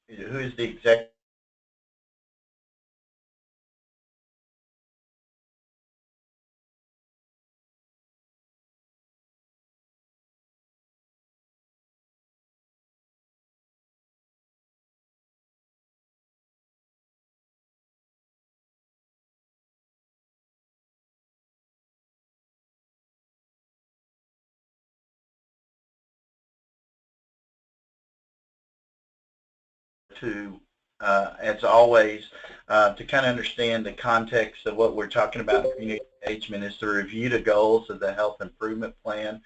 who is the executive to, as always, to kind of understand the context of what we're talking about in community engagement is to review the goals of the health improvement plan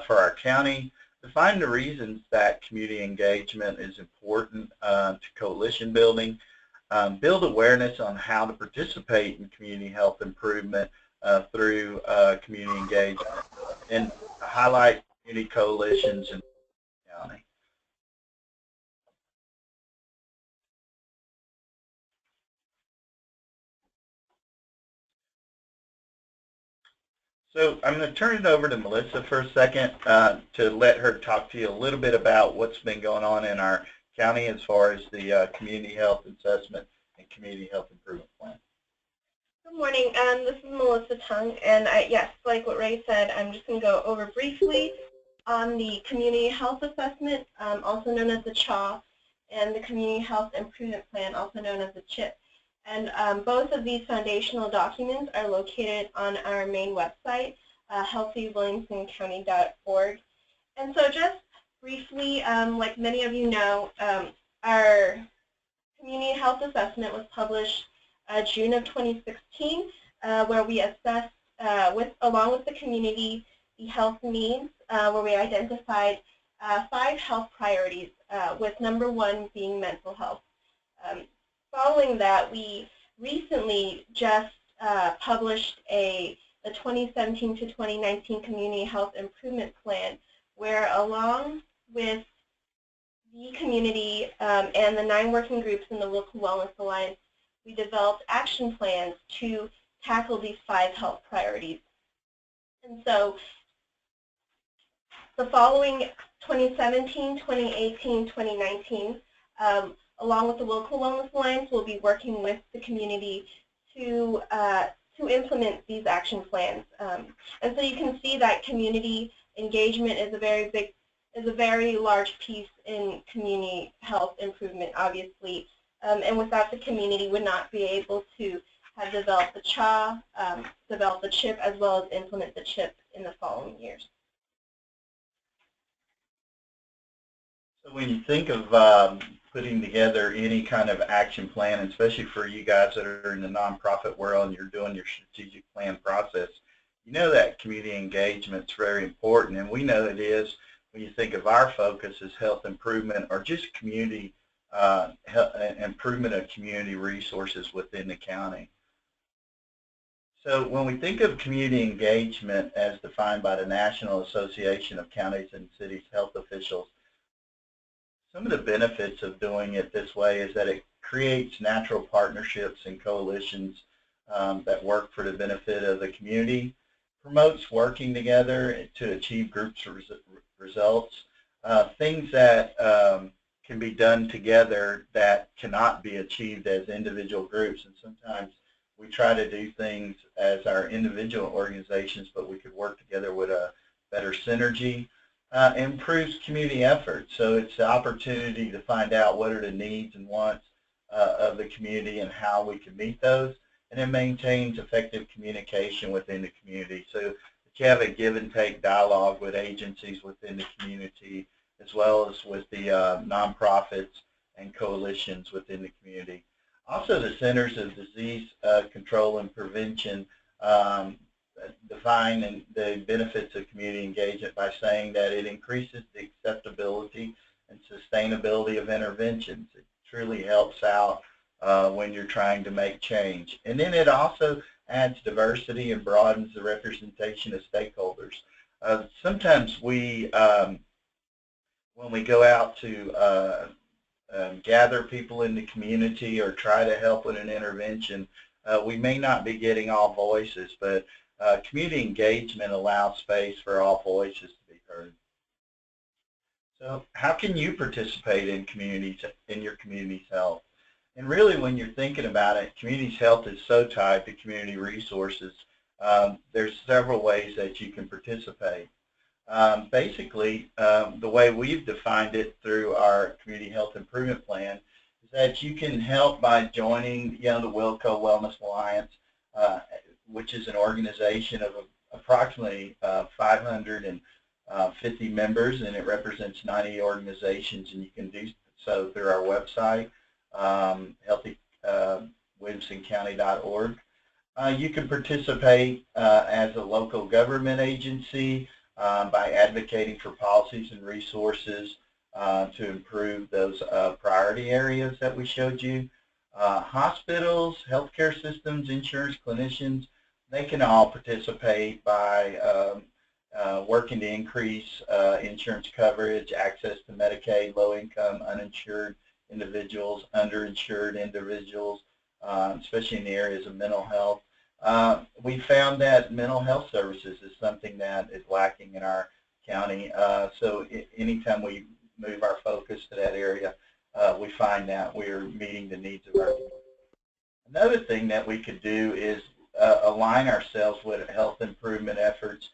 for our county, define the reasons that community engagement is important to coalition building, build awareness on how to participate in community health improvement through community engagement, and highlight community coalitions in the county. So I'm going to turn it over to Melissa for a second to let her talk to you a little bit about what's been going on in our county as far as the community health assessment and community health improvement plan. Good morning. This is Melissa Tung, and yes, like what Ray said, I'm just going to go over briefly on the community health assessment, also known as the CHA, and the community health improvement plan, also known as the CHIP. And both of these foundational documents are located on our main website, healthywilliamsoncounty.org. And so just briefly, like many of you know, our community health assessment was published June of 2016, where we assessed, along with the community, the health needs, where we identified 5 health priorities, with number 1 being mental health. Following that, we recently just published the 2017 to 2019 Community Health Improvement Plan, where along with the community and the 9 working groups in the WilCo Wellness Alliance, we developed action plans to tackle these 5 health priorities. And so the following 2017, 2018, 2019, along with the WilCo Wellness Alliance, we'll be working with the community to implement these action plans. And so you can see that community engagement is a very large piece in community health improvement, obviously. And without the community, would not be able to have developed the CHA, develop the CHIP, as well as implement the CHIP in the following years. So when you think of putting together any kind of action plan, especially for you guys that are in the nonprofit world and you're doing your strategic plan process, you know that community engagement is very important, and we know it is when you think of our focus as health improvement or just community improvement of community resources within the county. So when we think of community engagement as defined by the National Association of Counties and Cities Health Officials, some of the benefits of doing it this way is that it creates natural partnerships and coalitions that work for the benefit of the community, promotes working together to achieve groups results, things that can be done together that cannot be achieved as individual groups. And sometimes we try to do things as our individual organizations, but we could work together with a better synergy. Improves community efforts. So it's the opportunity to find out what are the needs and wants of the community and how we can meet those. And it maintains effective communication within the community. So that you have a give and take dialogue with agencies within the community, as well as with the nonprofits and coalitions within the community. Also, the Centers of Disease Control and Prevention define the benefits of community engagement by saying that it increases the acceptability and sustainability of interventions. It truly helps out when you're trying to make change. And then it also adds diversity and broadens the representation of stakeholders. Sometimes we, when we go out to gather people in the community or try to help with an intervention, we may not be getting all voices, but community engagement allows space for all voices to be heard. So how can you participate in your community's health? And really, when you're thinking about it, community's health is so tied to community resources. There's several ways that you can participate. Basically, the way we've defined it through our Community Health Improvement Plan is that you can help by joining, the WilCo Wellness Alliance, which is an organization of approximately 550 members, and it represents 90 organizations, and you can do so through our website, WilliamsonCounty.org. You can participate as a local government agency by advocating for policies and resources to improve those priority areas that we showed you. Hospitals, healthcare systems, insurance clinicians, they can all participate by working to increase insurance coverage, access to Medicaid, low-income, uninsured individuals, underinsured individuals, especially in the areas of mental health. We found that mental health services is something that is lacking in our county. So anytime we move our focus to that area, we find that we're meeting the needs of our community. Another thing that we could do is align ourselves with health improvement efforts.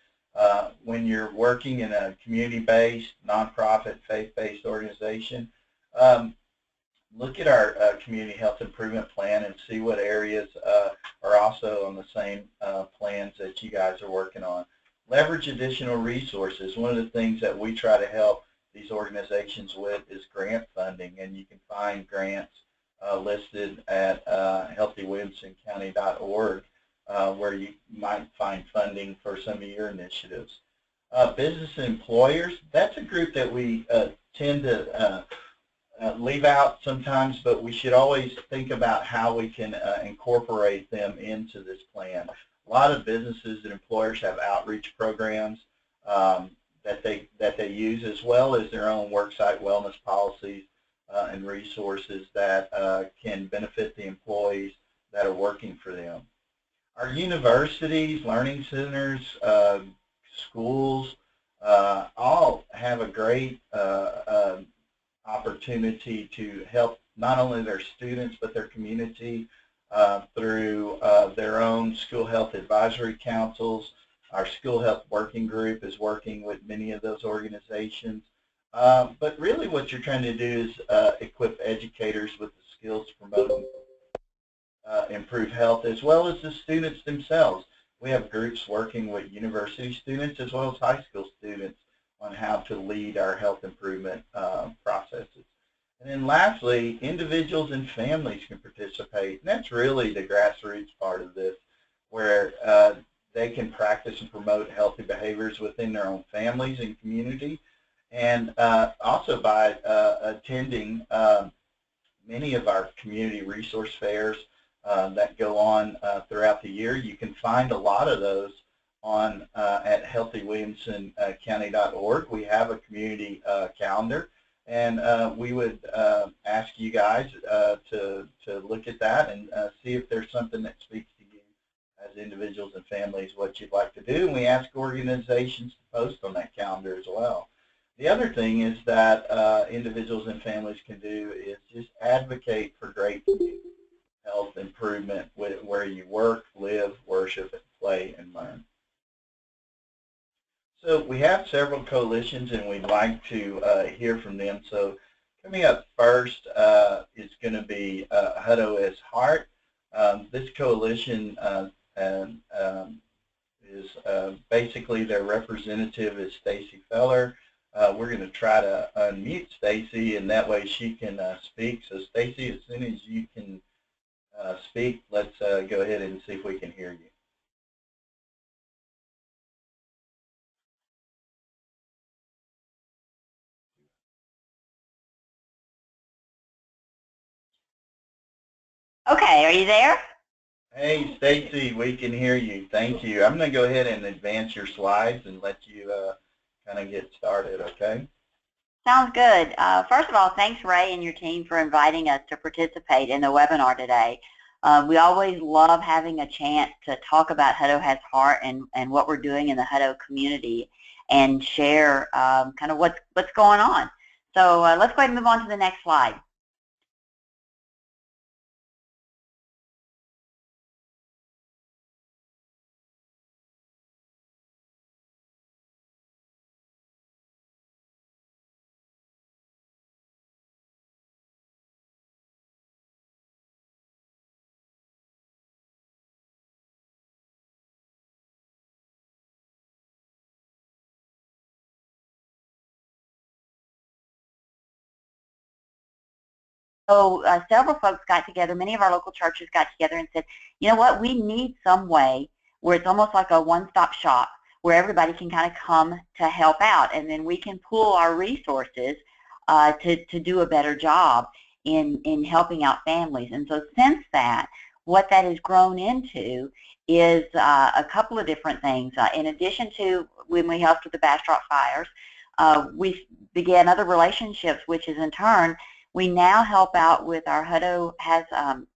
When you're working in a community-based, nonprofit, faith-based organization, look at our community health improvement plan and see what areas are also on the same plans that you guys are working on. Leverage additional resources. One of the things that we try to help these organizations with is grant funding, and you can find grants listed at healthywilliamsoncounty.org where you might find funding for some of your initiatives. Business and employers, that's a group that we tend to leave out sometimes, but we should always think about how we can incorporate them into this plan. A lot of businesses and employers have outreach programs that they use, as well as their own worksite wellness policies and resources that can benefit the employees that are working for them. Our universities, learning centers, schools, all have a great opportunity to help not only their students but their community through their own school health advisory councils. Our school health working group is working with many of those organizations. But really what you're trying to do is equip educators with the skills to promote improve health, as well as the students themselves. We have groups working with university students as well as high school students on how to lead our health improvement processes. And then lastly, individuals and families can participate. And that's really the grassroots part of this, where they can practice and promote healthy behaviors within their own families and community. And also by attending many of our community resource fairs that go on throughout the year. You can find a lot of those on at healthywilliamsoncounty.org. We have a community calendar, and we would ask you guys to look at that and see if there's something that speaks to you as individuals and families, what you'd like to do. And we ask organizations to post on that calendar as well. The other thing is that individuals and families can do is just advocate for great health improvement where you work, live, worship, play, and learn. So we have several coalitions, and we'd like to hear from them. So coming up first is going to be Hutto Has Heart. This coalition is basically their representative is Stacy Feller. We're going to try to unmute Stacy, and that way she can speak. So Stacy, as soon as you can speak, let's go ahead and see if we can hear you. Okay, are you there? Hey, Stacy, we can hear you. Thank you. I'm going to go ahead and advance your slides and let you kind of get started, okay? Sounds good. First of all, thanks, Ray, and your team for inviting us to participate in the webinar today. We always love having a chance to talk about Hutto Has Heart and what we're doing in the Hutto community and share kind of what's going on. So let's go ahead and move on to the next slide. So several folks got together, many of our local churches got together and said, you know what, we need some way where it's almost like a one-stop shop where everybody can kind of come to help out, and then we can pool our resources to do a better job in helping out families. And so since that, what that has grown into is a couple of different things. In addition to when we helped with the Bastrop fires, we began other relationships, which is in turn, we now help out with our Hutto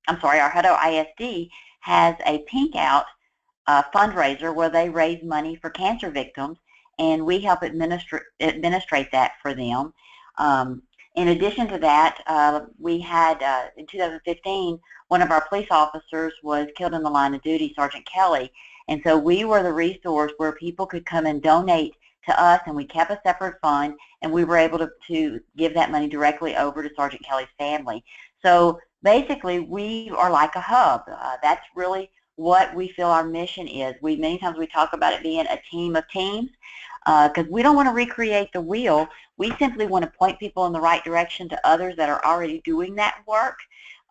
ISD has a Pink Out fundraiser where they raise money for cancer victims, and we help administrate that for them. In addition to that, we had, in 2015, one of our police officers was killed in the line of duty, Sergeant Kelly, and so we were the resource where people could come and donate to us, and we kept a separate fund, and we were able to give that money directly over to Sergeant Kelly's family. So basically, we are like a hub. That's really what we feel our mission is. Many times we talk about it being a team of teams, because we don't want to recreate the wheel. We simply want to point people in the right direction to others that are already doing that work,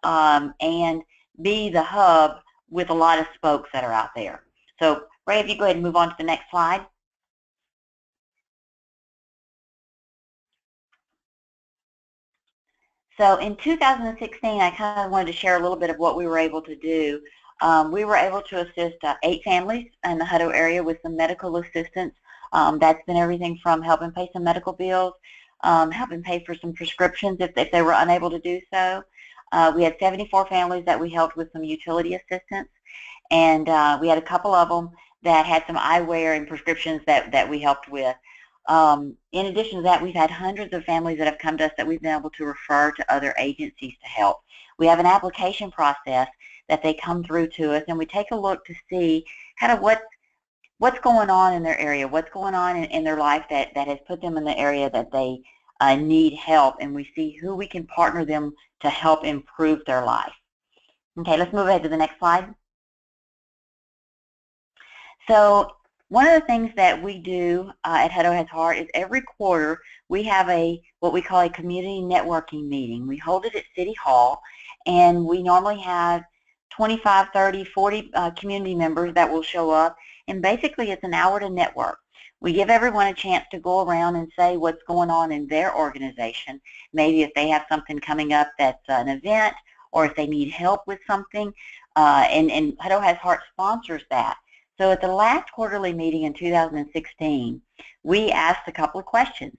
and be the hub with a lot of spokes that are out there. So Ray, if you go ahead and move on to the next slide. So in 2016, I kind of wanted to share a little bit of what we were able to do. We were able to assist 8 families in the Hutto area with some medical assistance. That's been everything from helping pay some medical bills, helping pay for some prescriptions if they were unable to do so. We had 74 families that we helped with some utility assistance, and we had a couple of them that had some eyewear and prescriptions that we helped with. In addition to that, we've had hundreds of families that have come to us that we've been able to refer to other agencies to help. We have an application process that they come through to us, and we take a look to see kind of what's going on in their area, what's going on in their life that has put them in the area that they need help, and we see who we can partner them to help improve their life. Okay, let's move ahead to the next slide. So one of the things that we do at Hutto Has Heart is every quarter we have what we call a community networking meeting. We hold it at City Hall, and we normally have 25, 30, 40 community members that will show up, and basically it's an hour to network. We give everyone a chance to go around and say what's going on in their organization, maybe if they have something coming up that's an event, or if they need help with something, and Hutto Has Heart sponsors that. So at the last quarterly meeting in 2016, we asked a couple of questions.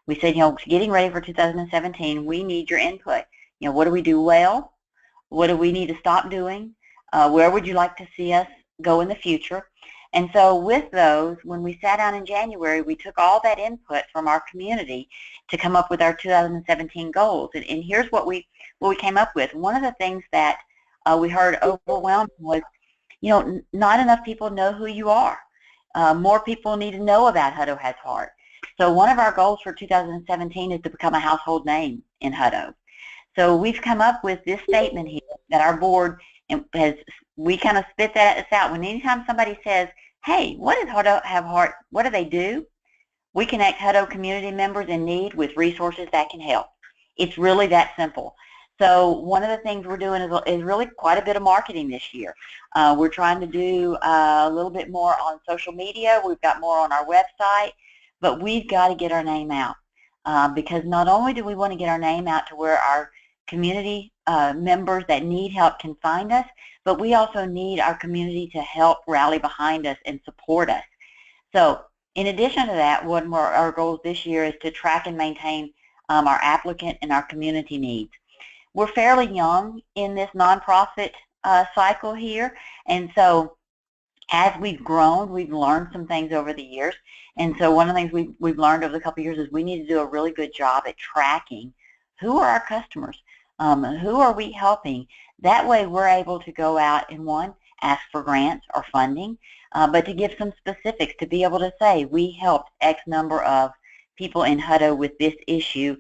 We said, getting ready for 2017, we need your input. What do we do well? What do we need to stop doing? Where would you like to see us go in the future? And so with those, when we sat down in January, we took all that input from our community to come up with our 2017 goals. And here's what we came up with. One of the things that we heard overwhelming was, not enough people know who you are. More people need to know about Hutto Has Heart. So one of our goals for 2017 is to become a household name in Hutto. So we've come up with this statement here that our board we kind of spit this out. When anytime somebody says, hey, what is Hutto Have Heart? What do they do? We connect Hutto community members in need with resources that can help. It's really that simple. So one of the things we're doing is really quite a bit of marketing this year. We're trying to do a little bit more on social media. We've got more on our website, but we've got to get our name out because not only do we want to get our name out to where our community members that need help can find us, but we also need our community to help rally behind us and support us. So in addition to that, one of our goals this year is to track and maintain our applicant and our community needs. We're fairly young in this nonprofit cycle here, and so as we've grown, we've learned some things over the years, And so one of the things we've learned over the couple of years is we need to do a really good job at tracking who are our customers, who are we helping. That way we're able to go out and, one, ask for grants or funding, but to give some specifics, to be able to say we helped X number of people in Hutto with this issue.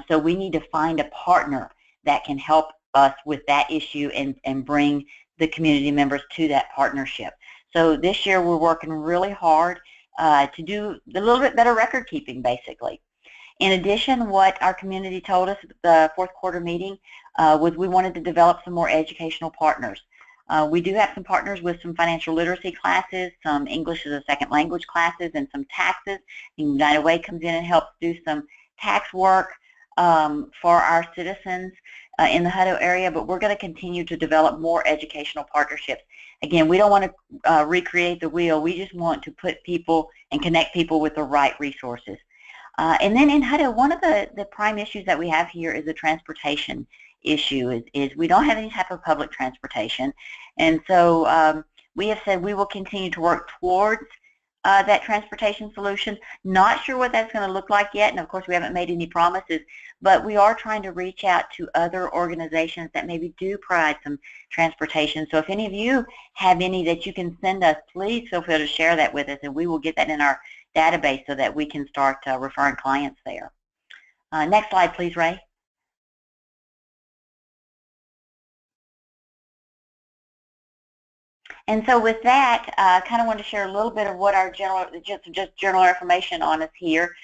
So we need to find a partner that can help us with that issue and bring the community members to that partnership. So this year we're working really hard to do a little bit better record keeping, basically. In addition, what our community told us at the fourth quarter meeting was we wanted to develop some more educational partners. We do have some partners with some financial literacy classes, some English as a second language classes, and some taxes. United Way comes in and helps do some tax work for our citizens in the Hutto area, but we're going to continue to develop more educational partnerships. Again, we don't want to recreate the wheel. We just want to put people and connect people with the right resources. And then in Hutto, one of the prime issues that we have here is the transportation issue, is we don't have any type of public transportation. And so we have said we will continue to work towards that transportation solution. Not sure what that's going to look like yet, and of course we haven't made any promises, but we are trying to reach out to other organizations that maybe do provide some transportation. So if any of you have any that you can send us, please feel free to share that with us, and we will get that in our database so that we can start referring clients there. Next slide, please, Ray. And so with that, I kind of want to share a little bit of what our general information on us here.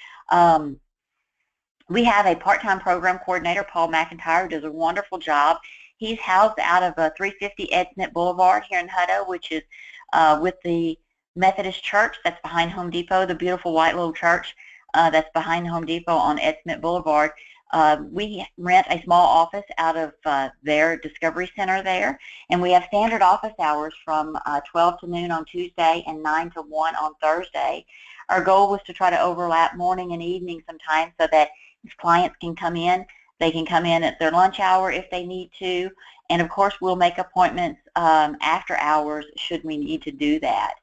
We have a part-time program coordinator, Paul McIntyre, who does a wonderful job. He's housed out of 350 Ed Smith Boulevard here in Hutto, which is with the Methodist Church that's behind Home Depot, the beautiful white little church that's behind Home Depot on Ed Smith Boulevard. We rent a small office out of their Discovery Center there, and we have standard office hours from 12 to noon on Tuesday and 9 to 1 on Thursday. Our goal was to try to overlap morning and evening sometimes so that if clients can come in, they can come in at their lunch hour if they need to, and of course we'll make appointments after hours should we need to do that.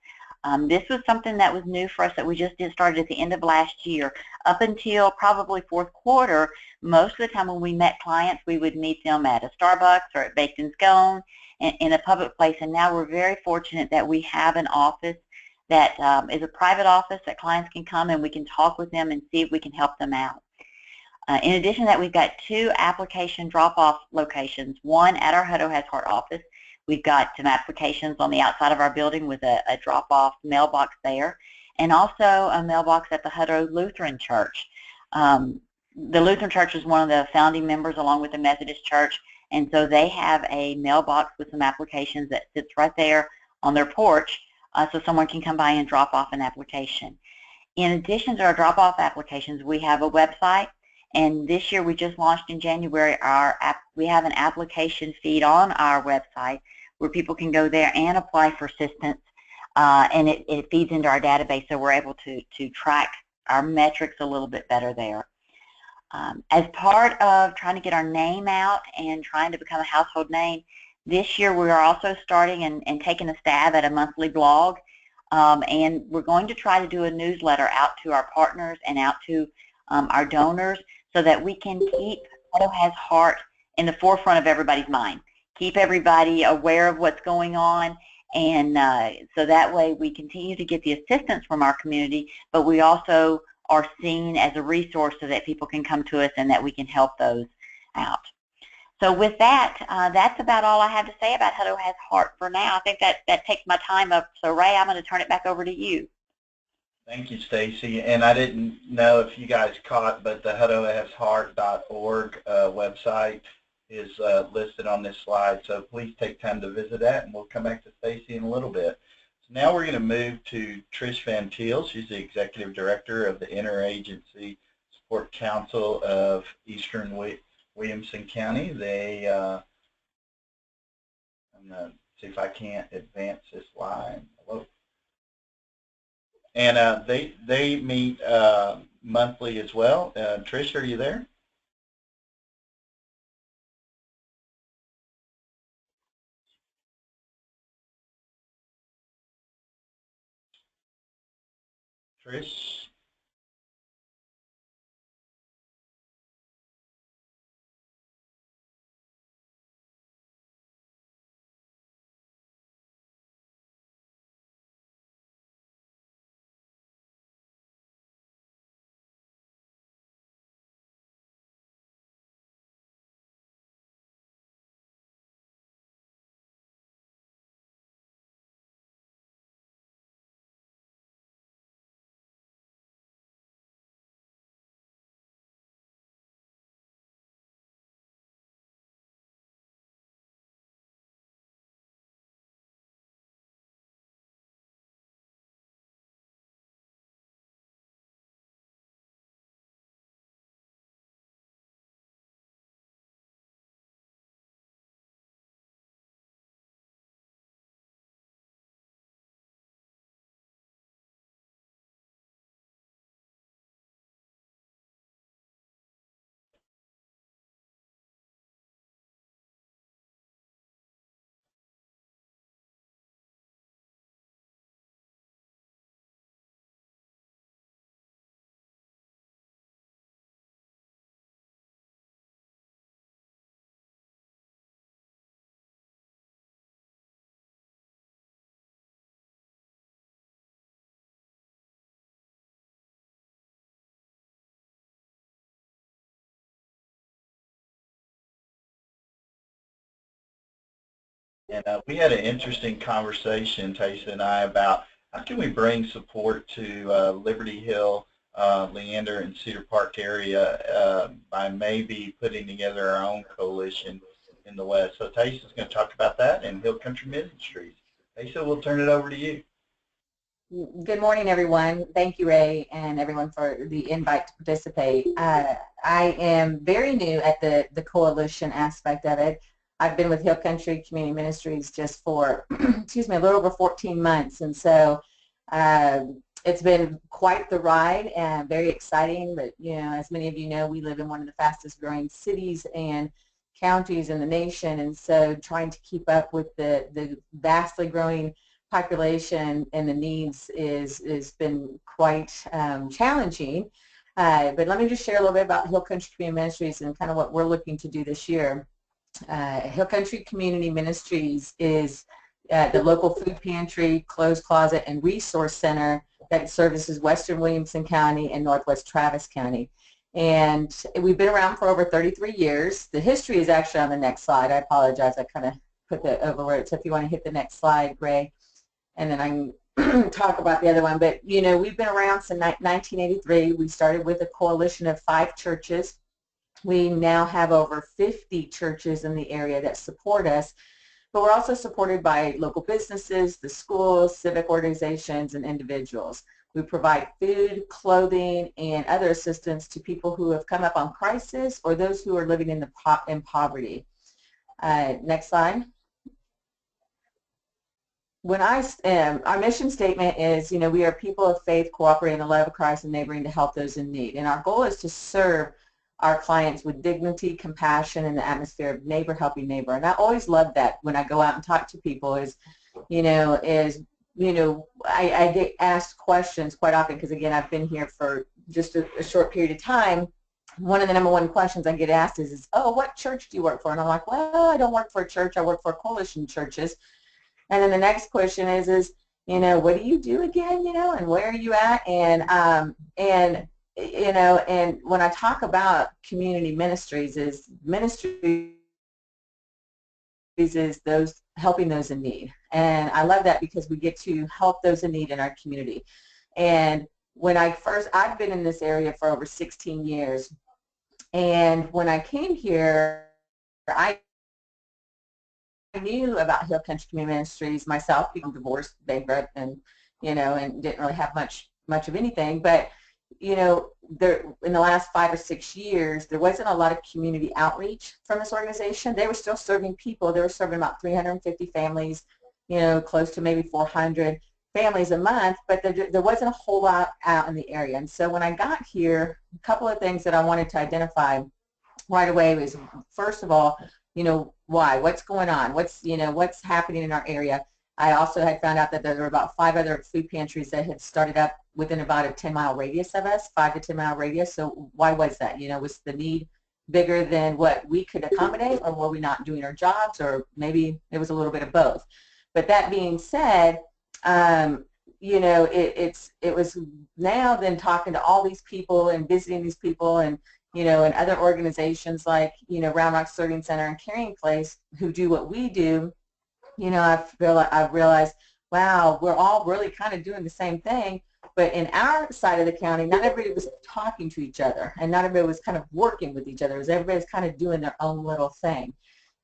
This was something that was new for us that we just started at the end of last year. Up until probably fourth quarter, most of the time when we met clients, we would meet them at a Starbucks or at Baked and Scone in a public place. And now we're very fortunate that we have an office that is a private office that clients can come and we can talk with them and see if we can help them out. In addition to that, we've got 2 application drop-off locations, one at our Hutto Has Heart office. We've got some applications on the outside of our building with a drop-off mailbox there, and also a mailbox at the Hutto Lutheran Church. The Lutheran Church is one of the founding members along with the Methodist Church, and so they have a mailbox with some applications that sits right there on their porch so someone can come by and drop off an application. In addition to our drop-off applications, we have a website, and this year we just launched in January we have an application feed on our website where people can go there and apply for assistance, and it feeds into our database, so we're able to track our metrics a little bit better there. As part of trying to get our name out and trying to become a household name, this year we are also starting and taking a stab at a monthly blog, and we're going to try to do a newsletter out to our partners and out to our donors so that we can keep Hutto Has Heart in the forefront of everybody's mind. Keep everybody aware of what's going on, and so that way we continue to get the assistance from our community, but we also are seen as a resource so that people can come to us and that we can help those out. So with that, that's about all I have to say about Hutto Has Heart for now. I think that takes my time up. So Ray, I'm going to turn it back over to you. Thank you, Stacy. And I didn't know if you guys caught, but the huttohasheart.org website is listed on this slide, so please take time to visit that, and we'll come back to Stacy in a little bit. So now we're going to move to Trish Van Til. She's the Executive Director of the Interagency Support Council of Eastern Williamson County. They, I'm going to see if I can't advance this slide. Hello. And they meet monthly as well. Trish, are you there? Trish? And we had an interesting conversation, Taysa and I, about how can we bring support to Liberty Hill, Leander, and Cedar Park area by maybe putting together our own coalition in the West. So Taysa's going to talk about that and Hill Country Ministries. Taysa, we'll turn it over to you. Good morning, everyone. Thank you, Ray, and everyone for the invite to participate. I am very new at the coalition aspect of it. I've been with Hill Country Community Ministries just for, excuse me, a little over 14 months, and so it's been quite the ride and very exciting. But as many of you know, we live in one of the fastest-growing cities and counties in the nation, and so trying to keep up with the vastly growing population and the needs is been quite challenging. But let me just share a little bit about Hill Country Community Ministries and kind of what we're looking to do this year. Hill Country Community Ministries is the local food pantry, clothes closet, and resource center that services Western Williamson County and Northwest Travis County. And we've been around for over 33 years. The history is actually on the next slide. I apologize. I kind of put that over it. So if you want to hit the next slide, Gray, and then I can talk about the other one. But, we've been around since 1983. We started with a coalition of 5 churches. We now have over 50 churches in the area that support us, but we're also supported by local businesses, the schools, civic organizations, and individuals. We provide food, clothing, and other assistance to people who have come up on crisis or those who are living in poverty. Next slide. Our mission statement is, we are people of faith, cooperating in the love of Christ and neighboring to help those in need. And our goal is to serve our clients with dignity, compassion, and the atmosphere of neighbor helping neighbor. And I always love that when I go out and talk to people I get asked questions quite often because, again, I've been here for just a short period of time. One of the number one questions I get asked is, oh, what church do you work for? And I'm like, well, I don't work for a church. I work for coalition churches. And then the next question is, what do you do again, and where are you at? And when I talk about community ministries, is those helping those in need. And I love that because we get to help those in need in our community. And when I've been in this area for over 16 years. And when I came here, I knew about Hill Country Community Ministries myself, being divorced, bankrupt, and and didn't really have much of anything. But there, in the last 5 or 6 years, there wasn't a lot of community outreach from this organization. They were still serving people. They were serving about 350 families, close to maybe 400 families a month, but there wasn't a whole lot out in the area. And so when I got here, a couple of things that I wanted to identify right away was, first of all, why? What's going on? What's happening in our area? I also had found out that there were about 5 other food pantries that had started up within about a 10-mile radius of us, 5 to 10-mile radius. So why was that? You know, was the need bigger than what we could accommodate, or were we not doing our jobs, or maybe it was a little bit of both? But that being said, you know, it was now then talking to all these people and visiting these people, and you know, and other organizations like, you know, Round Rock Serving Center and Caring Place who do what we do. You know, I've realized, wow, we're all really kind of doing the same thing, but in our side of the county, not everybody was talking to each other, and not everybody was kind of working with each other. It was everybody's kind of doing their own little thing.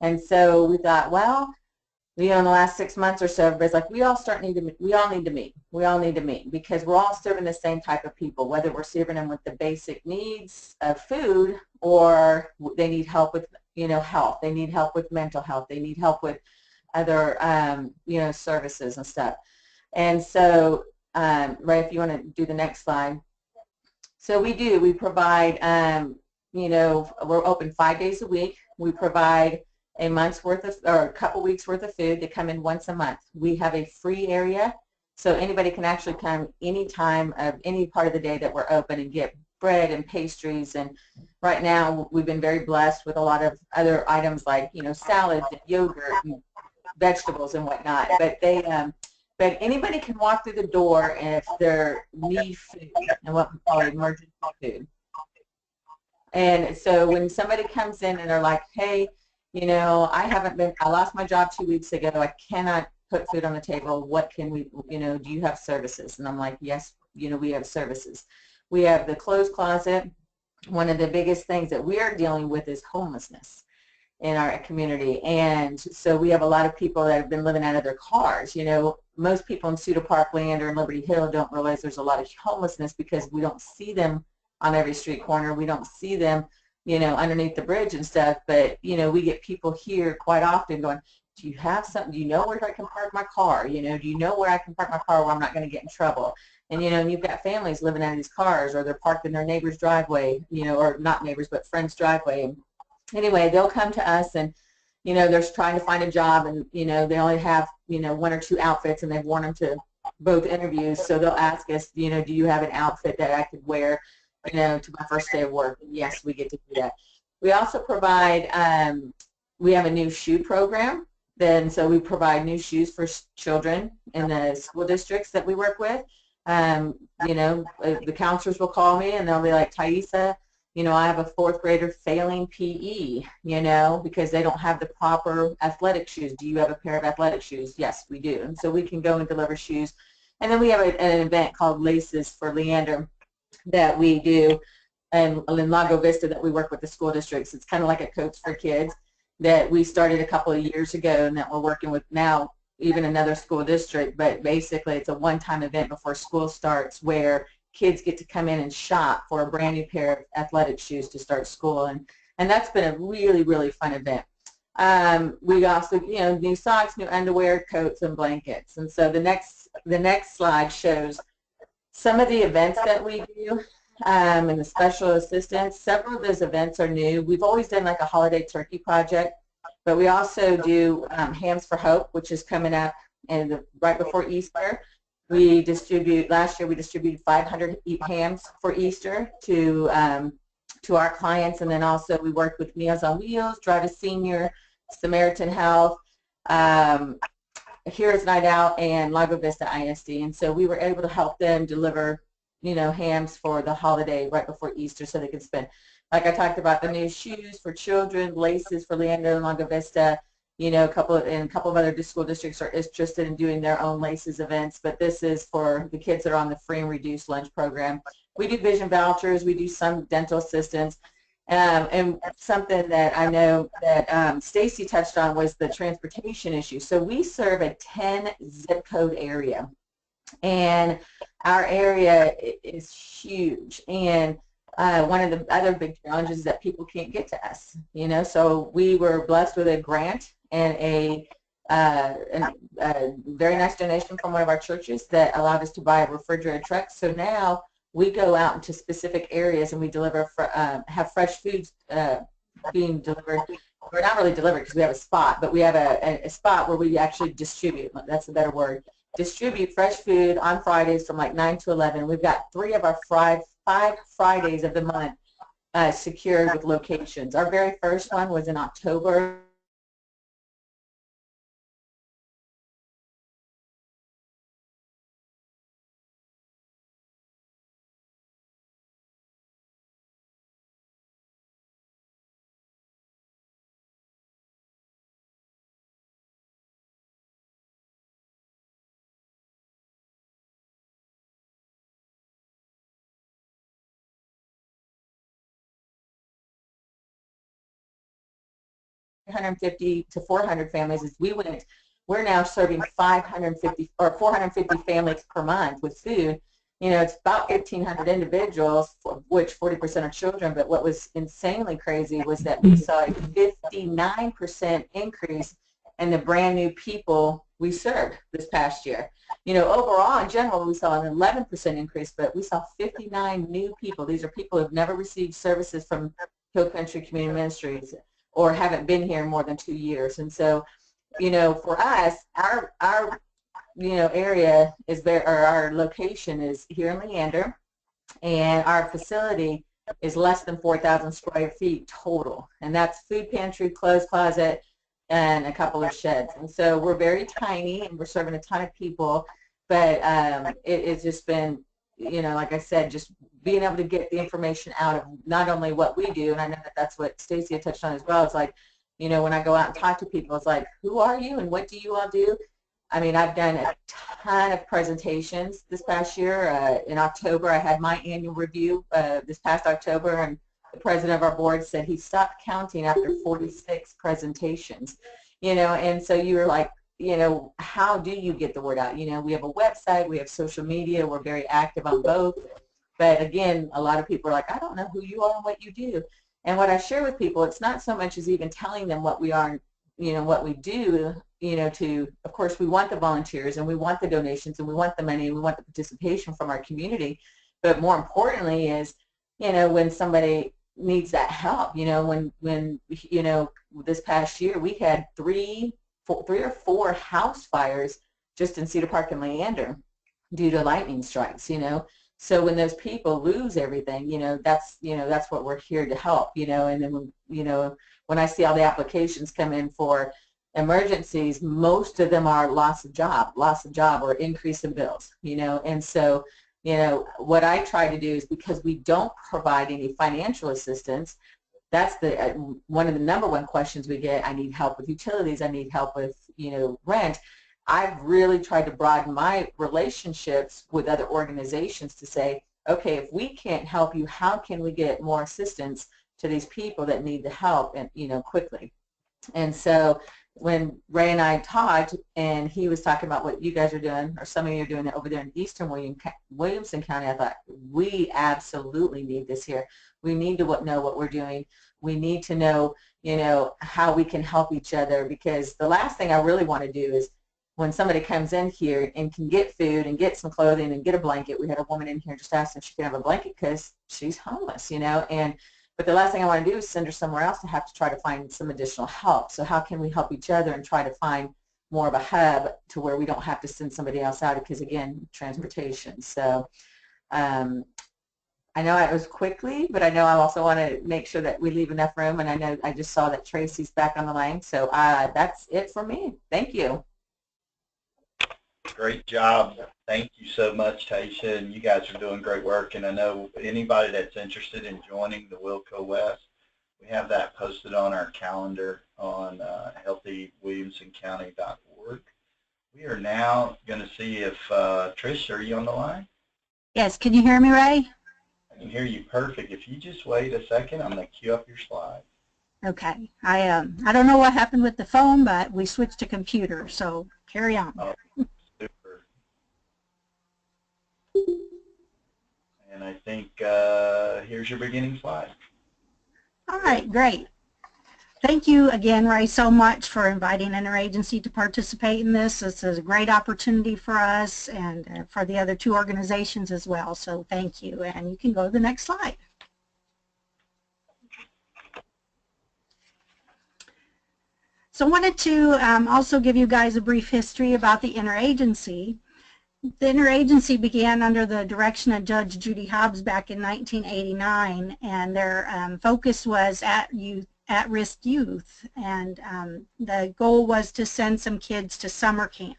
And so we thought, well, you know, in the last 6 months or so, everybody's like, we all need to meet, because we're all serving the same type of people, whether we're serving them with the basic needs of food, or they need help with, you know, health, they need help with mental health, they need help with other, you know, services and stuff. And so, Ray, if you want to do the next slide. So we provide, you know, we're open 5 days a week. We provide a month's worth of, or a couple weeks worth of food. They come in once a month. We have a free area, so anybody can actually come any time of any part of the day that we're open and get bread and pastries. And right now we've been very blessed with a lot of other items like, you know, salads and yogurt and vegetables and whatnot. But they, but anybody can walk through the door if they need food, and what we call emergency food. And so when somebody comes in and they're like, hey, you know, I lost my job 2 weeks ago, I cannot put food on the table, what can we, you know, do you have services? And I'm like, yes, you know, we have services. We have the clothes closet. One of the biggest things that we are dealing with is homelessness in our community. And so we have a lot of people that have been living out of their cars. You know, most people in Cedar Park, Leander, and Liberty Hill don't realize there's a lot of homelessness because we don't see them on every street corner. We don't see them, you know, underneath the bridge and stuff. But, you know, we get people here quite often going, do you have something? Do you know where I can park my car? You know, do you know where I can park my car where I'm not going to get in trouble? And, you know, and you've got families living out of these cars, or they're parked in their neighbor's driveway, you know, or not neighbors, but friend's driveway. And anyway, they'll come to us, and, you know, they're trying to find a job, and, you know, they only have, you know, 1 or 2 outfits, and they've worn them to both interviews. So they'll ask us, you know, do you have an outfit that I could wear, you know, to my first day of work? And yes, we get to do that. We also provide, we have a new shoe program. Then, so we provide new shoes for children in the school districts that we work with. You know, the counselors will call me and they'll be like, Thaisa, you know, I have a 4th grader failing PE, you know, because they don't have the proper athletic shoes. Do you have a pair of athletic shoes? Yes, we do. And so we can go and deliver shoes. And then we have an event called Laces for Leander that we do, and in Lago Vista that we work with the school districts. It's kind of like a Coats for Kids that we started a couple of years ago, and that we're working with now even another school district. But basically it's a one-time event before school starts where kids get to come in and shop for a brand new pair of athletic shoes to start school, and that's been a really, really fun event. We also, you know, new socks, new underwear, coats, and blankets. And so the next slide shows some of the events that we do, and the special assistance. Several of those events are new. We've always done like a holiday turkey project, but we also do Hams for Hope, which is coming up right before Easter. Last year we distributed 500 hams for Easter to our clients, and then also we worked with Meals on Wheels, Drive a Senior, Samaritan Health, Heroes Night Out, and Lago Vista ISD. And so we were able to help them deliver, you know, hams for the holiday right before Easter so they can spend. Like I talked about, the new shoes for children, laces for Leander and Lago Vista. You know, a couple of other school districts are interested in doing their own laces events, but this is for the kids that are on the free and reduced lunch program. We do vision vouchers. We do some dental assistance. And something that I know that Stacy touched on was the transportation issue. So we serve a 10 zip code area, and our area is huge. And one of the other big challenges is that people can't get to us, you know. So we were blessed with a grant and a very nice donation from one of our churches that allowed us to buy a refrigerated truck. So now we go out into specific areas and we deliver, have fresh foods being delivered or not really deliver because we have a spot, but we have a spot where we actually distribute. That's a better word. Distribute fresh food on Fridays from like 9 to 11. We've got 3 of our 5 Fridays of the month secured with locations. Our very first one was in October. $150 to 400 families. As we're now serving 550 or 450 families per month with food. You know, it's about 1,500 individuals, of which 40% are children. But what was insanely crazy was that we saw a 59% increase in the brand new people we served this past year. You know, overall, in general, we saw an 11% increase, but we saw 59 new people. These are people who have never received services from Hill Country Community Ministries or haven't been here more than 2 years. And so, you know, for us, our you know, area is there, or our location is here in Leander, and our facility is less than 4,000 square feet total. And that's food pantry, clothes closet, and a couple of sheds. And so we're very tiny, and we're serving a ton of people, but it's just been, you know, like I said, just being able to get the information out of not only what we do, and I know that that's what Stacy had touched on as well. It's like, you know, when I go out and talk to people, it's like, who are you and what do you all do? I mean, I've done a ton of presentations this past year. In October, I had my annual review this past October, and the president of our board said he stopped counting after 46 presentations. You know, and so you were like, you know, how do you get the word out? You know, we have a website, we have social media, we're very active on both. But again, a lot of people are like, I don't know who you are and what you do. And what I share with people, it's not so much as even telling them what we are, you know, what we do, you know, of course, we want the volunteers and we want the donations and we want the money and we want the participation from our community. But more importantly is, you know, when somebody needs that help, you know, when you know, this past year we had three or four house fires just in Cedar Park and Leander due to lightning strikes, you know. So when those people lose everything, you know, that's what we're here to help, you know. And then, you know, when I see all the applications come in for emergencies, most of them are loss of job or increase in bills, you know. And so, you know, what I try to do is, because we don't provide any financial assistance, that's one of the number one questions we get. I need help with utilities. I need help with, you know, rent. I've really tried to broaden my relationships with other organizations to say, okay, if we can't help you, how can we get more assistance to these people that need the help, and, you know, quickly. And so when Ray and I talked, and he was talking about what you guys are doing, or some of you are doing it over there in eastern Williamson County, I thought, we absolutely need this here. We need to know what we're doing. We need to know, you know, how we can help each other, because the last thing I really want to do is when somebody comes in here and can get food and get some clothing and get a blanket. We had a woman in here just asking if she could have a blanket because she's homeless, you know. But the last thing I want to do is send her somewhere else to have to try to find some additional help. So how can we help each other and try to find more of a hub to where we don't have to send somebody else out, because, again, transportation. So I know it was quickly, but I know I also want to make sure that we leave enough room. And I know I just saw that Tracy's back on the line. So that's it for me. Thank you. Great job. Thank you so much, Taisha, and you guys are doing great work. And I know anybody that's interested in joining the WilCo West, we have that posted on our calendar on healthywilliamsoncounty.org. We are now going to see if, Trish, are you on the line? Yes, can you hear me, Ray? I can hear you perfect. If you just wait a second, I'm going to queue up your slide. Okay. I don't know what happened with the phone, but we switched to computer, so carry on. Oh, super. And I think here's your beginning slide. All right, great. Thank you again, Ray, so much for inviting Interagency to participate in this. This is a great opportunity for us and for the other two organizations as well, so thank you. And you can go to the next slide. So I wanted to also give you guys a brief history about the Interagency. The Interagency began under the direction of Judge Judy Hobbs back in 1989, and their focus was at-risk youth, and the goal was to send some kids to summer camp.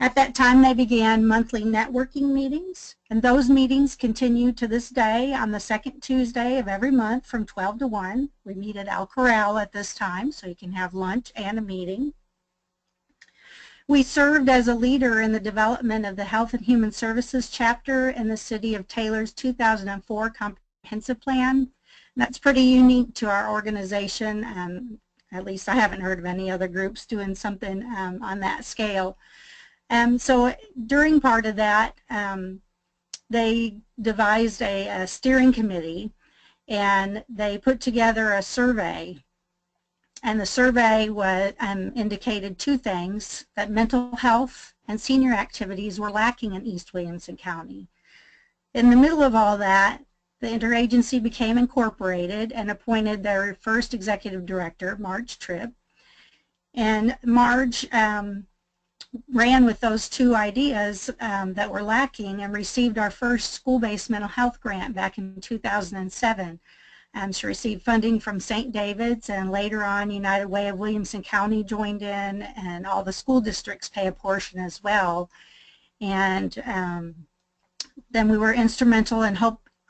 At that time, they began monthly networking meetings, and those meetings continue to this day on the second Tuesday of every month from 12 to 1. We meet at El Corral at this time, so you can have lunch and a meeting. We served as a leader in the development of the Health and Human Services chapter in the City of Taylor's 2004 Comprehensive Plan. That's pretty unique to our organization. At least I haven't heard of any other groups doing something on that scale. So during part of that, they devised a steering committee, and they put together a survey. And the survey was, indicated two things: that mental health and senior activities were lacking in East Williamson County. In the middle of all that, the Interagency became incorporated and appointed their first executive director, Marge Tripp. And Marge ran with those two ideas that were lacking and received our first school-based mental health grant back in 2007. She received funding from St. David's, and later on United Way of Williamson County joined in, and all the school districts pay a portion as well. And then we were instrumental in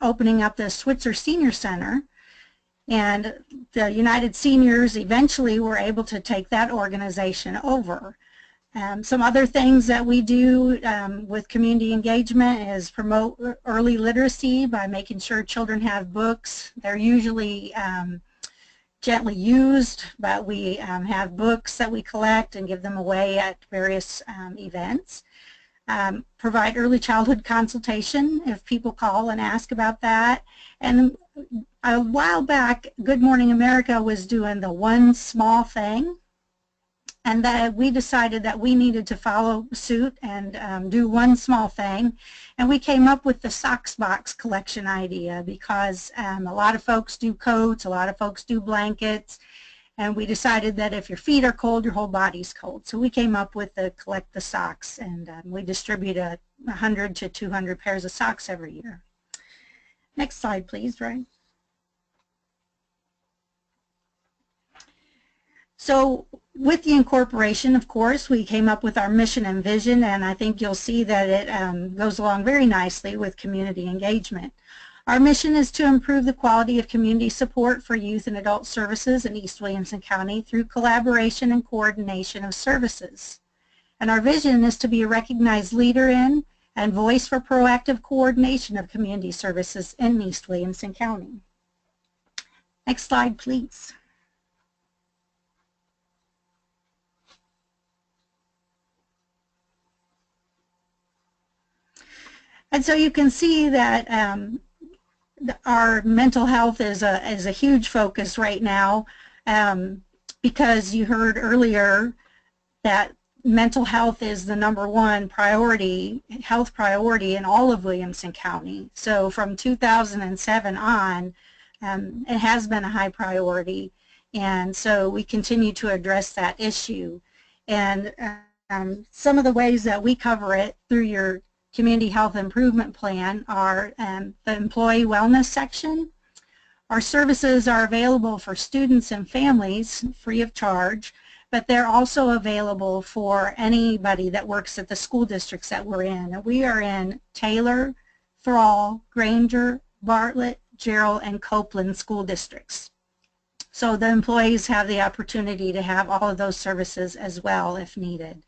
opening up the Switzer Senior Center, and the United Seniors eventually were able to take that organization over. Some other things that we do with community engagement is promote early literacy by making sure children have books. They're usually gently used, but we have books that we collect and give them away at various events. Provide early childhood consultation if people call and ask about that. And a while back, Good Morning America was doing the one small thing, and that we decided that we needed to follow suit and do one small thing. And we came up with the socks box collection idea because a lot of folks do coats, a lot of folks do blankets, and we decided that if your feet are cold, your whole body's cold. So we came up with the collect the socks, and we distribute 100 to 200 pairs of socks every year. Next slide, please, Ray. So with the incorporation, of course, we came up with our mission and vision, and I think you'll see that it goes along very nicely with community engagement. Our mission is to improve the quality of community support for youth and adult services in East Williamson County through collaboration and coordination of services. And our vision is to be a recognized leader in and voice for proactive coordination of community services in East Williamson County. Next slide, please. And so you can see that our mental health is a huge focus right now, because you heard earlier that mental health is the #1 priority, health priority in all of Williamson County. So from 2007 on, it has been a high priority, and so we continue to address that issue. And some of the ways that we cover it through your Community Health Improvement Plan are the Employee Wellness section. Our services are available for students and families free of charge, but they're also available for anybody that works at the school districts that we're in. And we are in Taylor, Thrall, Granger, Bartlett, Gerald, and Copeland school districts. So the employees have the opportunity to have all of those services as well if needed.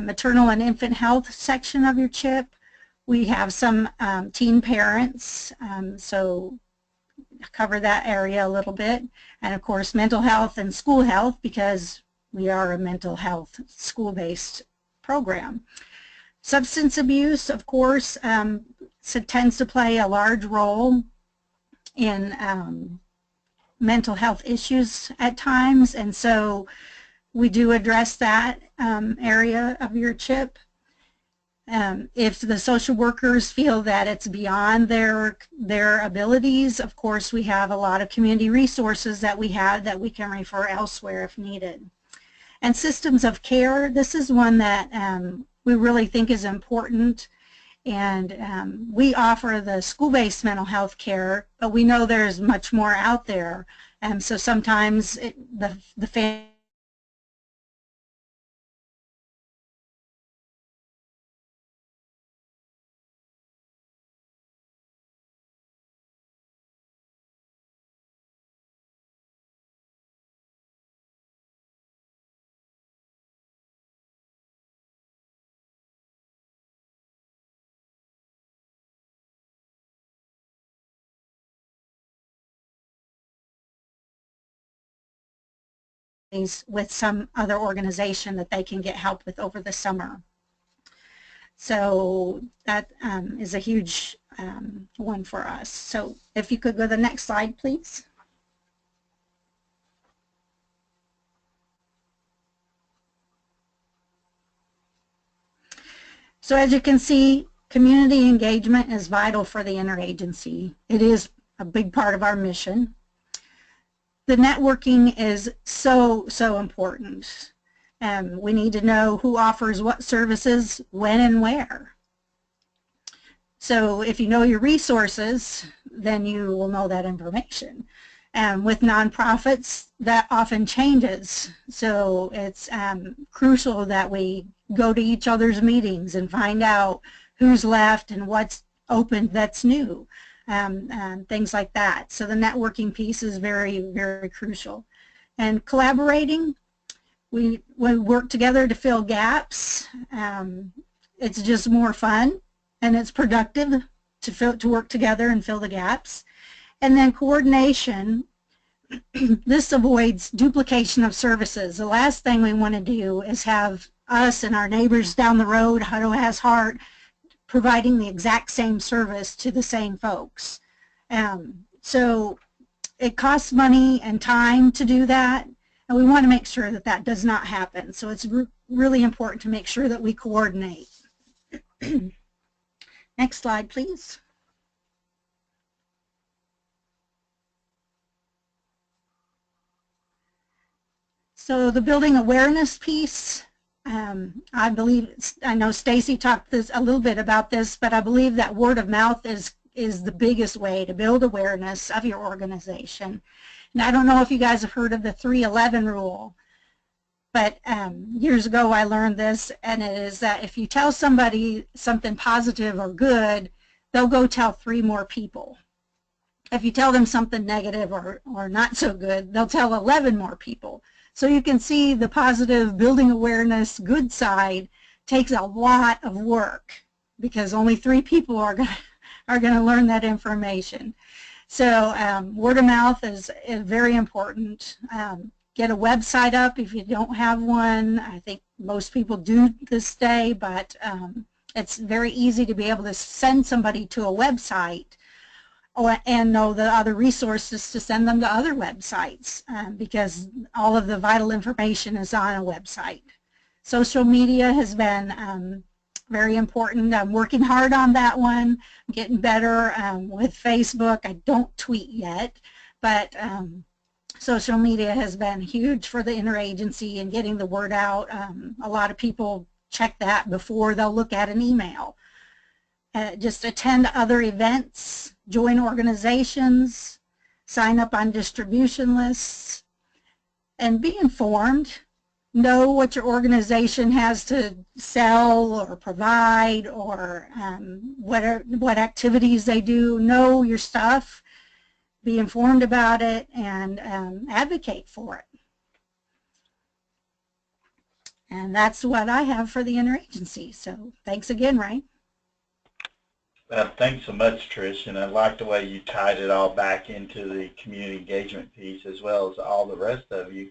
Maternal and infant health section of your CHIP, we have some teen parents, so cover that area a little bit. And of course mental health and school health, because we are a mental health school-based program. Substance abuse, of course, tends to play a large role in mental health issues at times, and so we do address that area of your CHIP. If the social workers feel that it's beyond their abilities, of course we have a lot of community resources that we have that we can refer elsewhere if needed. And systems of care, this is one that we really think is important. And we offer the school-based mental health care, but we know there's much more out there. So sometimes the family with some other organization that they can get help with over the summer. So that is a huge one for us. So if you could go to the next slide, please. So as you can see, community engagement is vital for the interagency. It is a big part of our mission. The networking is so important. We need to know who offers what services, when and where. So if you know your resources, then you will know that information. With nonprofits, that often changes. So it's crucial that we go to each other's meetings and find out who's left and what's open that's new. Things like that. So the networking piece is very crucial. And collaborating, we work together to fill gaps. It's just more fun and it's productive to work together and fill the gaps. And then coordination, this avoids duplication of services. The last thing we want to do is have us and our neighbors down the road, Hutto Has Heart, providing the exact same service to the same folks. So it costs money and time to do that, and we want to make sure that that does not happen. So it's really important to make sure that we coordinate. Next slide, please. So the building awareness piece, I know Stacy talked a little bit about this, but I believe that word of mouth is the biggest way to build awareness of your organization. And I don't know if you guys have heard of the 311 rule, but years ago I learned this, and it is that if you tell somebody something positive or good, they'll go tell 3 more people. If you tell them something negative or not so good, they'll tell 11 more people. So you can see the positive building awareness good side takes a lot of work because only 3 people are going to learn that information. So word of mouth is very important. Get a website up if you don't have one. I think most people do this day, but it's very easy to be able to send somebody to a website and know the other resources to send them to other websites because all of the vital information is on a website. Social media has been very important. I'm working hard on that one. I'm getting better with Facebook. I don't tweet yet, but social media has been huge for the interagency and getting the word out. A lot of people check that before they'll look at an email. Just attend other events, join organizations, sign up on distribution lists, and be informed. Know what your organization has to sell or provide or what activities they do. Know your stuff, be informed about it, and advocate for it. And that's what I have for the interagency. So thanks again, Ray. Thanks so much, Trish, and I like the way you tied it all back into the community engagement piece as well as all the rest of you.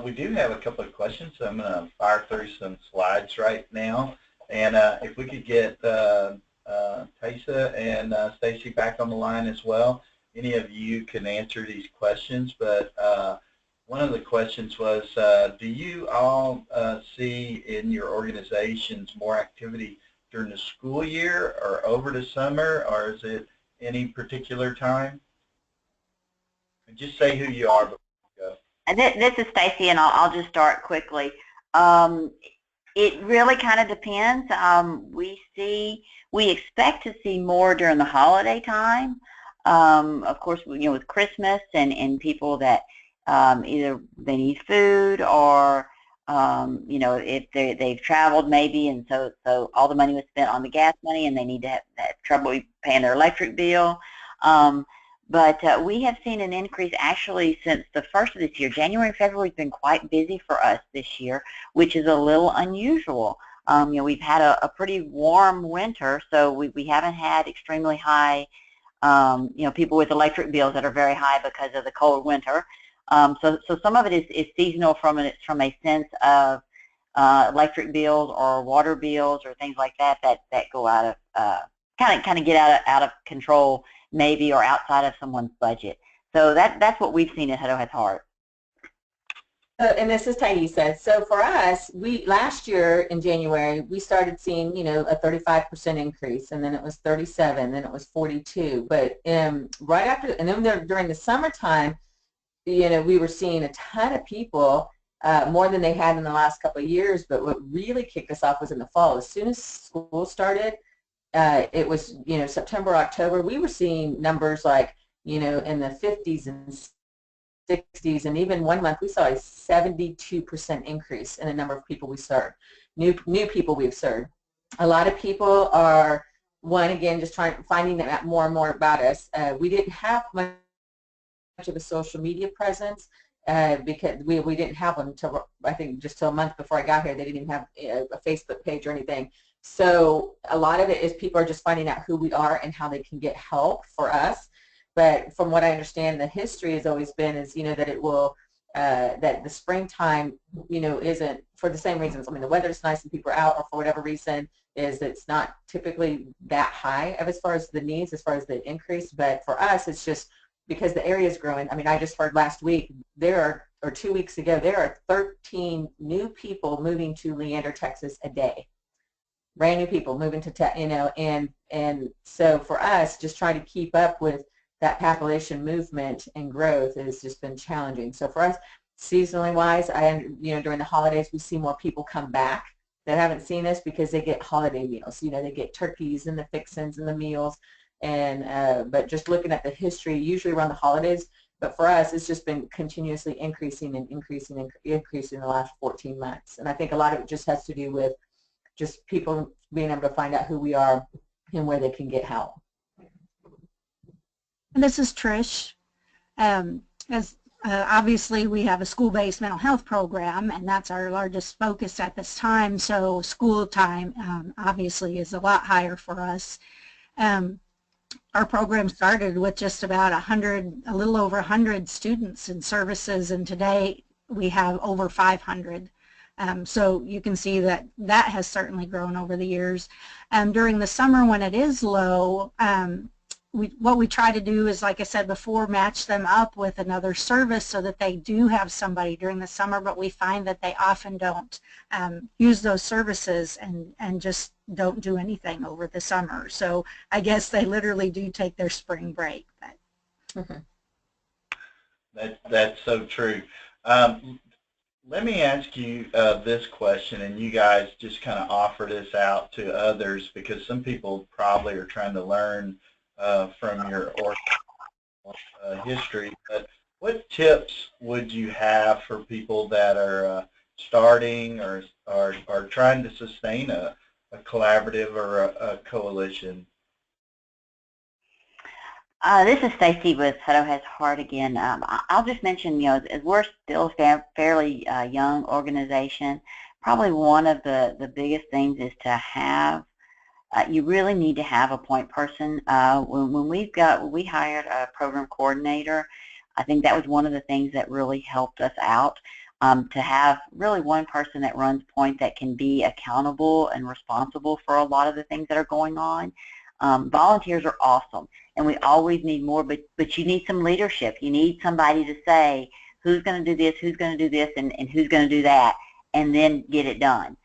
We do have a couple of questions, so I'm going to fire through some slides right now. And if we could get Taysa and Stacy back on the line as well. Any of you can answer these questions, but one of the questions was, do you all see in your organizations more activity during the school year or over the summer, or is it any particular time? And just say who you are before we go. This is Stacy, and I'll just start quickly. It really kind of depends. We expect to see more during the holiday time. Of course, with Christmas and people that either they need food or if they've traveled maybe, and so all the money was spent on the gas money, and they need to have trouble paying their electric bill. But we have seen an increase actually since the first of this year. January and February has been quite busy for us this year, which is a little unusual. We've had a pretty warm winter, so we haven't had extremely high, people with electric bills that are very high because of the cold winter. So some of it is seasonal from a sense of electric bills or water bills or things like that go out of kind of get out of control maybe, or outside of someone's budget. So that's what we've seen at Hutto Has Heart. And this is Thaisa. So for us, last year in January, we started seeing, a 35% increase, and then it was 37, then it was 42. But right after, and then during the summertime, we were seeing a ton of people, more than they had in the last couple of years. But what really kicked us off was in the fall. As soon as school started, it was, September, October, we were seeing numbers like, in the 50s and 60s, and even one month we saw a 72% increase in the number of people we served, new people we've served. A lot of people are, just finding out more and more about us. We didn't have much of a social media presence because we didn't have one until, I think, just till a month before I got here. They didn't even have a Facebook page or anything. So a lot of it is people are just finding out who we are and how they can get help for us. But from what I understand, the history has always been that it will, that the springtime, isn't for the same reasons. I mean, the weather's nice and people are out, or for whatever reason, it's not typically that high as far as the needs, as far as the increase. But for us, it's just because the area is growing. I mean, I just heard last week or 2 weeks ago, there are 13 new people moving to Leander, Texas a day. Brand new people moving to, and so for us, just trying to keep up with that population movement and growth has just been challenging. So for us, seasonally wise, during the holidays, we see more people come back that haven't seen us because they get holiday meals. They get turkeys and the fixins and the meals, and but just looking at the history, usually around the holidays. But for us, it's just been continuously increasing and increasing and increasing in the last 14 months. And I think a lot of it just has to do with just people being able to find out who we are and where they can get help. And this is Trish. Obviously, we have a school-based mental health program, and that's our largest focus at this time. So school time obviously is a lot higher for us. Our program started with just about a little over 100 students in services, and today we have over 500. So you can see that has certainly grown over the years. During the summer when it is low, what we try to do is, like I said before, match them up with another service so that they do have somebody during the summer, but we find that they often don't use those services and just don't do anything over the summer. So I guess they literally do take their spring break. But. That's so true. Let me ask you this question, and you guys just kind of offer this out to others because some people probably are trying to learn from your history. But what tips would you have for people that are starting or are trying to sustain a collaborative or a coalition? This is Stacy with Hutto Has Heart again. I'll just mention, as we're still a fairly young organization, probably one of the biggest things is to have, you really need to have a point person. When we hired a program coordinator, I think that was one of the things that really helped us out, to have really one person that runs point that can be accountable and responsible for a lot of the things that are going on. Volunteers are awesome, and we always need more, but you need some leadership. You need somebody to say who's going to do this, who's going to do this, and who's going to do that, and then get it done.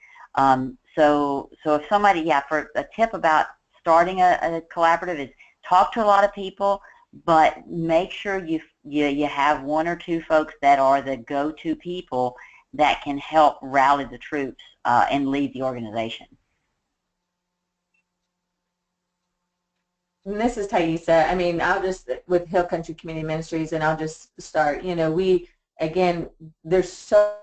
So if somebody, for a tip about starting a collaborative is talk to a lot of people, but make sure you have one or two folks that are the go-to people that can help rally the troops and lead the organization. And this is Thaisa. I mean, I'll just, with Hill Country Community Ministries, and I'll just start, you know, again, there's so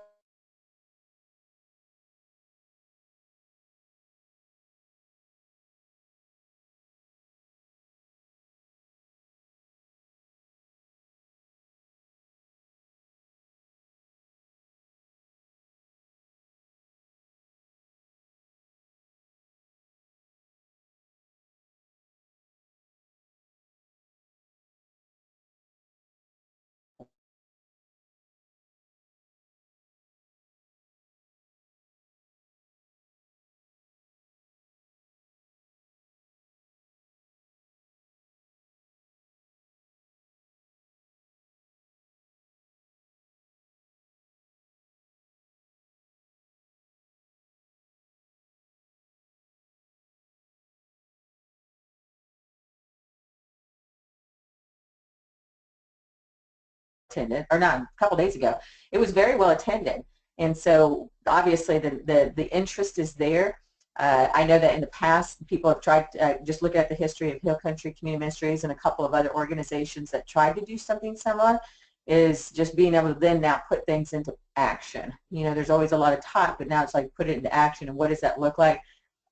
attended, or not, a couple days ago. It was very well attended, and so obviously the interest is there. I know that in the past people have tried to just look at the history of Hill Country Community Ministries and a couple of other organizations that tried to do something similar, is just being able to then now put things into action. You know, there's always a lot of talk, but now it's like put it into action, and what does that look like?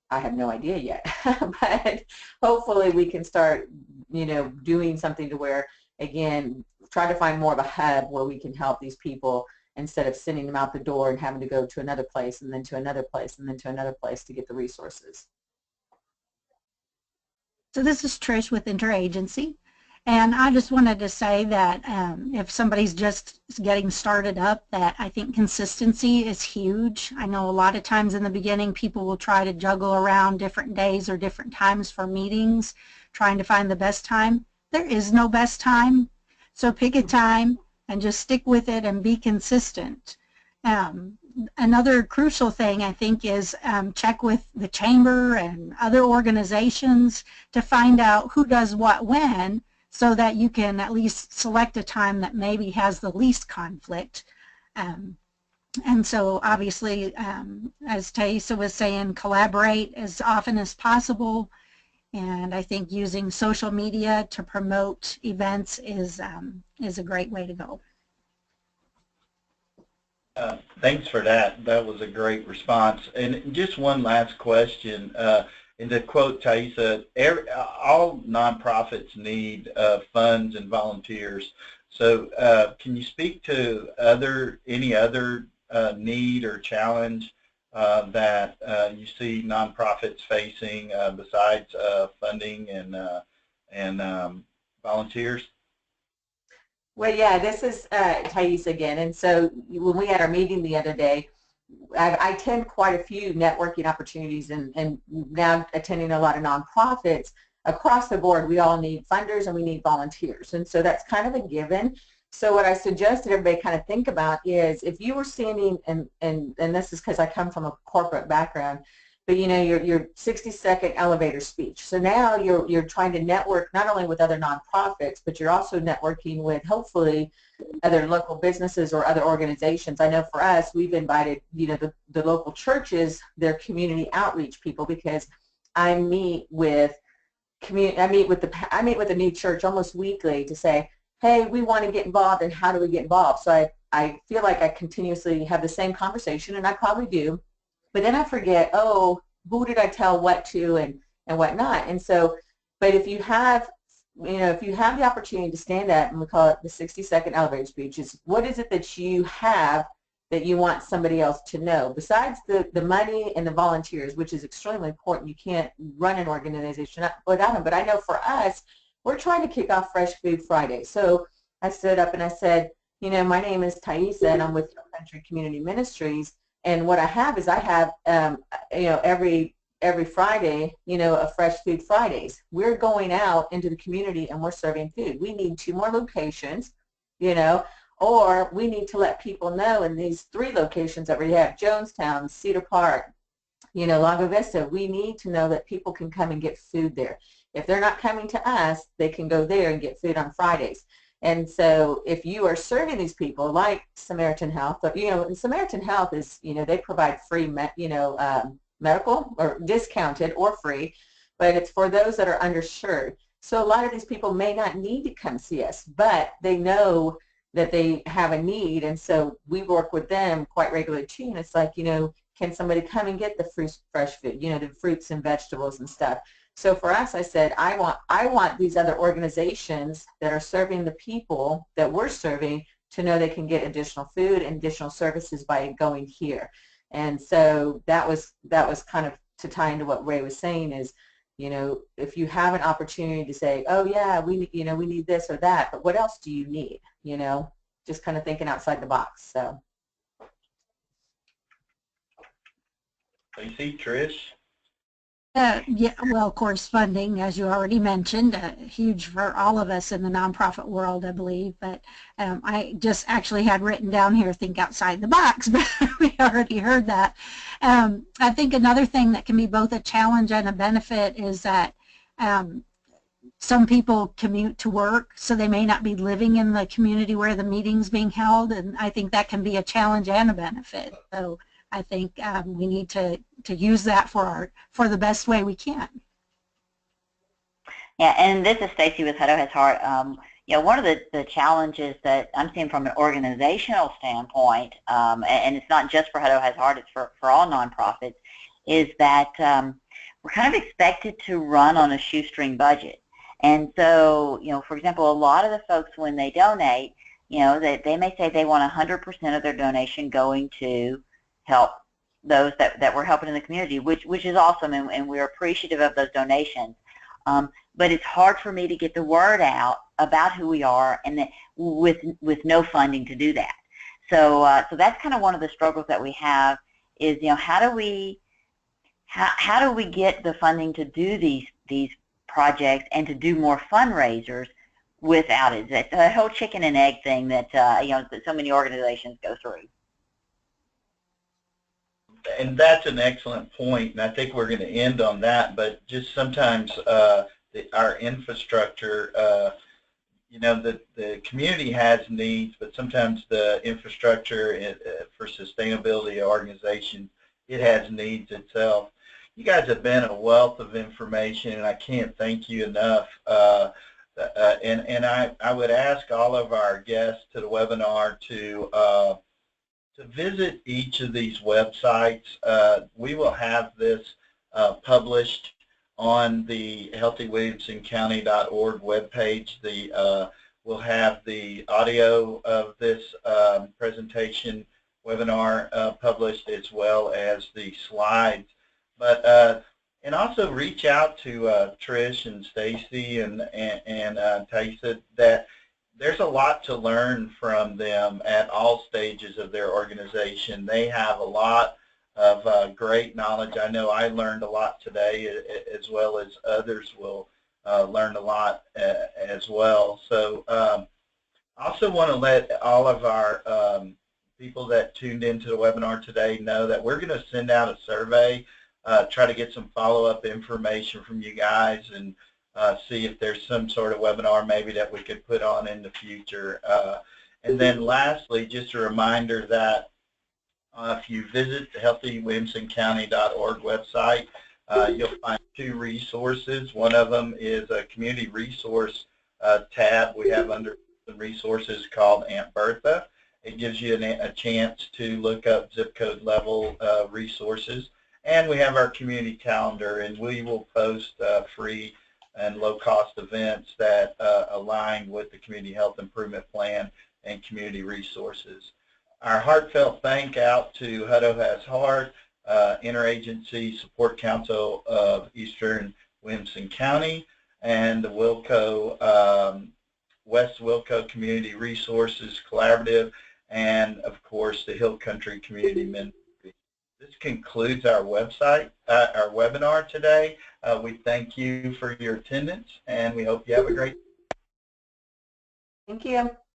I have no idea yet, but hopefully we can start, you know, doing something to where, again, try to find more of a hub where we can help these people instead of sending them out the door and having to go to another place and then to another place and then to another place to get the resources. So this is Trish with Interagency, and I just wanted to say that if somebody's just getting started up, that I think consistency is huge. I know a lot of times in the beginning people will try to juggle around different days or different times for meetings, trying to find the best time. There is no best time, so pick a time and just stick with it and be consistent. Another crucial thing, I think, is check with the chamber and other organizations to find out who does what when, so that you can at least select a time that maybe has the least conflict. And so obviously, as Thaisa was saying, collaborate as often as possible. And I think using social media to promote events is a great way to go. Thanks for that. That was a great response. And just one last question. And to quote Thaisa, all nonprofits need funds and volunteers. So can you speak to any other need or challenge that you see nonprofits facing besides funding and volunteers? Well, yeah, this is Thaisa again. And so when we had our meeting the other day, I attend quite a few networking opportunities, and now attending a lot of nonprofits. Across the board, we all need funders and we need volunteers. And so that's kind of a given. So what I suggested everybody kind of think about is, if you were standing, and this is because I come from a corporate background, but you know, your 60-second elevator speech. So now you're trying to network not only with other nonprofits, but you're also networking with hopefully other local businesses or other organizations. I know for us, we've invited, you know, the local churches, their community outreach people, because I meet with a new church almost weekly to say, hey, we want to get involved, and how do we get involved? So I feel like I continuously have the same conversation, and I probably do. But then I forget, oh, who did I tell what to and what not? And so, but if you have, you know, if you have the opportunity to stand up, and we call it the 60-second elevator speech, is what is it that you have that you want somebody else to know? Besides the money and the volunteers, which is extremely important. You can't run an organization without them. But I know for us, we're trying to kick off Fresh Food Friday. So I stood up and I said, you know, my name is Thaisa, and I'm with Country Community Ministries. And what I have is I have, you know, every Friday, you know, a Fresh Food Fridays. We're going out into the community and we're serving food. We need 2 more locations, you know, or we need to let people know in these 3 locations that we have, Jonestown, Cedar Park, you know, Lago Vista. We need to know that people can come and get food there. If they're not coming to us, they can go there and get food on Fridays. And so if you are serving these people like Samaritan Health, and Samaritan Health is, they provide free, medical or discounted or free, but it's for those that are underserved. So a lot of these people may not need to come see us, but they know that they have a need, and so we work with them quite regularly too. And it's like, can somebody come and get the fresh food, the fruits and vegetables and stuff. So for us, I said, I want these other organizations that are serving the people that we're serving to know they can get additional food and additional services by going here. And so that was kind of to tie into what Ray was saying is, if you have an opportunity to say, oh yeah, we need this or that, but what else do you need? Just kind of thinking outside the box. So. Lacey, Trish? Yeah, well, of course, funding, as you already mentioned, huge for all of us in the nonprofit world, I believe. But I just actually had written down here, think outside the box, but we already heard that. I think another thing that can be both a challenge and a benefit is that some people commute to work, so they may not be living in the community where the meeting's being held, and I think that can be a challenge and a benefit. So I think we need to use that for the best way we can. Yeah, and this is Stacy with Hutto Has Heart. One of the challenges that I'm seeing from an organizational standpoint, and it's not just for Hutto Has Heart, it's for all nonprofits, is that we're kind of expected to run on a shoestring budget. And so, for example, a lot of the folks when they donate, they may say they want 100% of their donation going to help those that we're helping in the community, which is awesome, and we're appreciative of those donations. But it's hard for me to get the word out about who we are, and that with no funding to do that. So that's kind of one of the struggles that we have is, how do we get the funding to do these projects and to do more fundraisers without it? That the whole chicken and egg thing that that so many organizations go through. And that's an excellent point, and I think we're going to end on that. But just sometimes our infrastructure, the community has needs, but sometimes the infrastructure for sustainability organizations, it has needs itself. You guys have been a wealth of information, and I can't thank you enough. And I would ask all of our guests to the webinar to visit each of these websites. We will have this published on the healthywilliamsoncounty.org webpage. We'll have the audio of this presentation webinar published, as well as the slides. But and also reach out to Trish and Stacy and Taisa, that there's a lot to learn from them at all stages of their organization. They have a lot of great knowledge. I know I learned a lot today, as well as others will learn a lot as well. So I also want to let all of our people that tuned into the webinar today know that we're going to send out a survey, try to get some follow-up information from you guys, and see if there's some sort of webinar maybe that we could put on in the future. And then lastly, just a reminder that if you visit the healthywilliamsoncounty.org website, you'll find two resources. One of them is a community resource tab we have under the resources called Aunt Bertha. It gives you a chance to look up zip code level resources. And we have our community calendar, and we will post free and low-cost events that align with the Community Health Improvement Plan and community resources. Our heartfelt thank out to Hutto Has Heart, Interagency Support Council of Eastern Williamson County, and the WilCo, West WilCo Community Resources Collaborative, and of course the Hill Country Community Ministries. This concludes our website, our webinar today. We thank you for your attendance, and we hope you have a great day. Thank you.